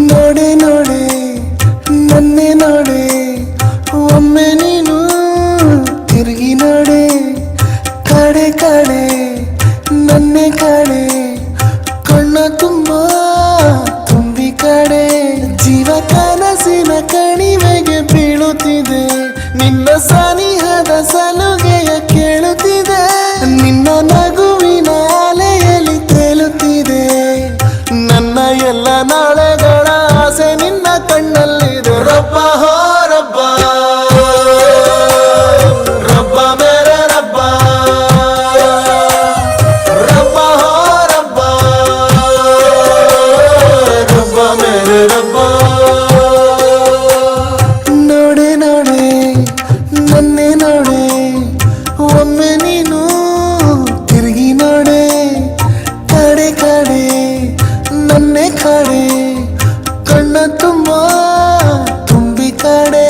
ನೋಡೆ ನೋಡೆ ನನ್ನೆ ನೋಡೆ ಒಮ್ಮೆ ನೀನು ತಿರುಗಿ ನೋಡೆ ಕಾಡೆ ಕಾಡೆ ನನ್ನೆ ಕಾಡೆ ಕಣ್ಣ ತುಂಬ ತುಂಬಿ ಕಾಡೆ ಜೀವ ಕನಸಿನ ಕಣಿವೆಗೆ ಬೀಳುತ್ತಿದೆ ನಿನ್ನ ಸನಿಹದ ಸಲುಗೆಯ ಕೇಳುತ್ತಿದೆ ನಿನ್ನ ನಗುವಿನ ಅಲೆಯಲ್ಲಿ ತೇಲುತ್ತಿದೆ ನನ್ನ ಎಲ್ಲ ನಾಳೆಗಳ ಆಸೆ ನಿನ್ನ ಕಣ್ಣಲ್ಲಿದೆ ರಬ್ಬ ಹೋ ರಬ್ಬ ರಬ್ಬ ಮೇರೆ ರಬ್ಬ ರಬ್ಬ ಹೋ ರಬ್ಬ ರಬ್ಬ ಮೇರೆ ರಬ್ಬ ನೋಡೆ ನೋಡೆ ನನ್ನೆ ನೋಡೆ ಒಮ್ಮೆ ನೀನು ತಿರುಗಿ ನೋಡೆ ಕಾಡೆ ಕಾಡೆ ನನ್ನೆ ಕಾಡೆ ಕಣ್ಣ ತುಂಬ ತುಂಬಿ ಕಾಡೆ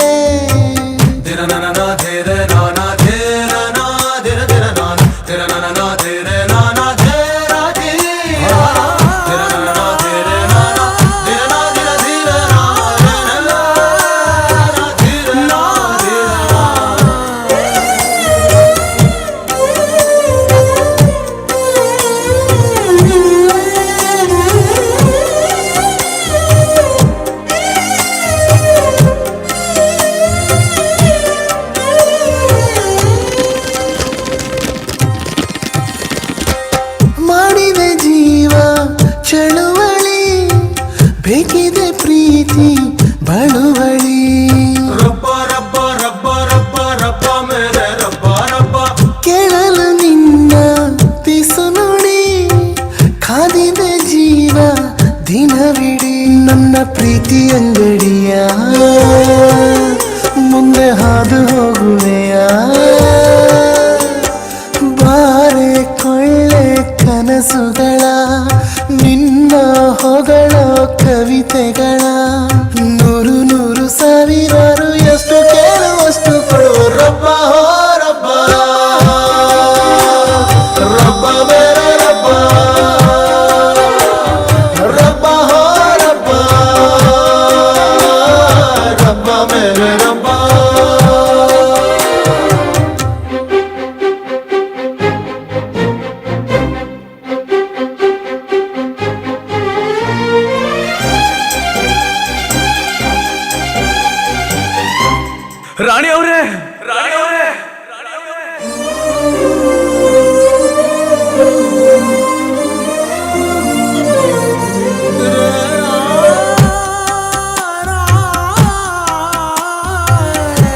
ಮಾಡಿದೆ ಜೀವ ಚಳುವಳಿ ಬೇಕಿದೆ ಪ್ರೀತಿ ಬಳುವಳಿ ರಬ್ಬ ರಬ್ಬ ರಬ್ಬ ರಬ್ಬ ರಬ್ಬ ಮೇರೆ ರಬ್ಬ ರಬ್ಬ ಕೇಳಲು ನಿನ್ನ ಪಿಸು ನುಡಿ ಕಾದಿದೆ ಜೀವ ದಿನವಿಡೀ ನನ್ನ ಪ್ರೀತಿ ಅಂಗಡಿಯ ಮುಂದೆ ಹಾದು ಹೋಗುವೆಯ ಬಾರೆ ಕೊಳ್ಳೆ ಕನಸುಗಳ ನಿನ್ನ ಹೊಗಳೋ ಕವಿತೆಗಳ ನೂರು ನೂರು ಸಾವಿರಾರು ಎಷ್ಟು ಕೇಳುವಷ್ಟು ಕೊಡು ರಬ್ಬ ಹೋ ರಬ್ಬ ರಬ್ಬ ಮೇರೆ ರಬ್ಬ ರಬ್ಬ ಹೋ ರಬ್ಬ ರಬ್ಬ ಮೇರೆ ರಬ್ಬ ರಾಣಿ ಅವರೇ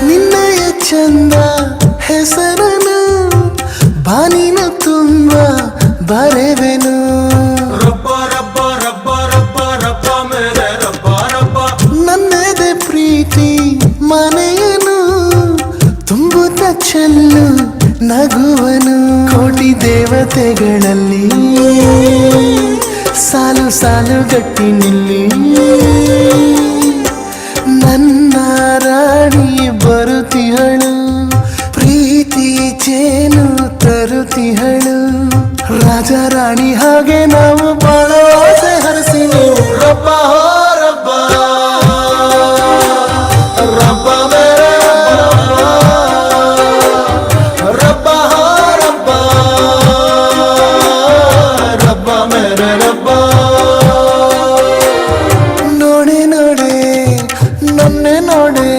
ನಿನ್ನಯ ಚಂದ ಹೆಸರನು ಬಾನಿನ ತುಂಬ ಬರೆವೆನು ರಬ್ಬ ರಬ್ಬ ರಬ್ಬ ರಬ್ಬ ರಬ್ಬ ಮೇರೆ ರಬ್ಬ ರಬ್ಬ ನನ್ನದೇ ಪ್ರೀತಿ ಮನೆಯನು ತುಂಬುತ್ತ ಚೆಲ್ಲು ನಗುವನು ಕೋಟಿ ದೇವತೆಗಳಲ್ಲಿ ಸಾಲು ಸಾಲು ಗಟ್ಟಿ ನಿಲ್ಲಿ ನನ್ನ ರಾಣಿ ಬರುತ್ತಿಹಳು ಪ್ರೀತಿ ಜೇನು ತರುತ್ತಿಹಳು ರಾಜ ರಾಣಿ ಹಾಗೆ ನಾವು ಬಾಳೋ ಆಸೆ ಹರಸಿ ನೀವು ರಬ್ಬ ಹೋ ರಬ್ಬ ರಬ್ಬ ಮೇರೆ ರಬ್ಬ ಹೋ ರಬ್ಬ ರಬ್ಬ ಮೇರೆ ರಬ್ಬ ನೋಡೆ ನೋಡೆ ನನ್ನೆ ನೋಡೆ